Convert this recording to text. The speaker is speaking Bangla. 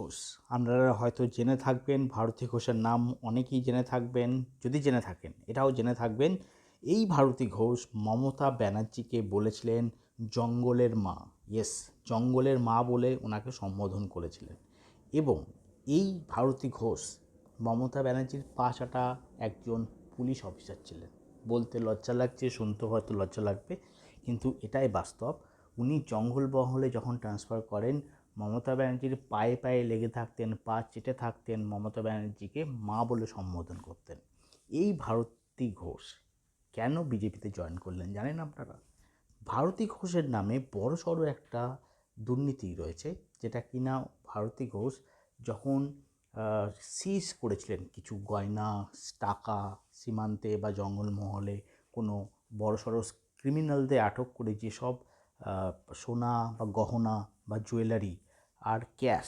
ঘোষ, আপনারা হয়তো জেনে থাকবেন, ভারতী ঘোষের নাম অনেকেই জেনে থাকবেন। যদি জেনে থাকেন এটাও জেনে থাকবেন, এই ভারতী ঘোষ মমতা ব্যানার্জিকে বলেছিলেন জঙ্গলের মা। ইয়েস, জঙ্গলের মা বলে ওনাকে সম্বোধন করেছিলেন। এবং এই ভারতী ঘোষ মমতা ব্যানার্জির পা চাটা একজন পুলিশ অফিসার ছিলেন। বলতে লজ্জা লাগছে, শুনতে হয়তো লজ্জা লাগবে, কিন্তু এটাই বাস্তব। উনি জঙ্গলমহলে যখন ট্রান্সফার করেন, মমতা ব্যানার্জির পায়ে পায়ে লেগে থাকতেন, পা চেটে থাকতেন, মমতা ব্যানার্জিকে মা বলে সম্বোধন করতেন। এই ভারতী ঘোষ কেন বিজেপিতে জয়েন করলেন জানেন আপনারা? ভারতী ঘোষের নামে বড়সড় একটা দুর্নীতি রয়েছে, যেটা কিনা ভারতী ঘোষ যখন সিজ করেছিলেন কিছু গয়না, টাকা সীমান্তে বা জঙ্গলমহলে কোনো বড়সড় ক্রিমিনালদের আটক করে যেসব সোনা বা গহনা বা জুয়েলারি আর ক্যাশ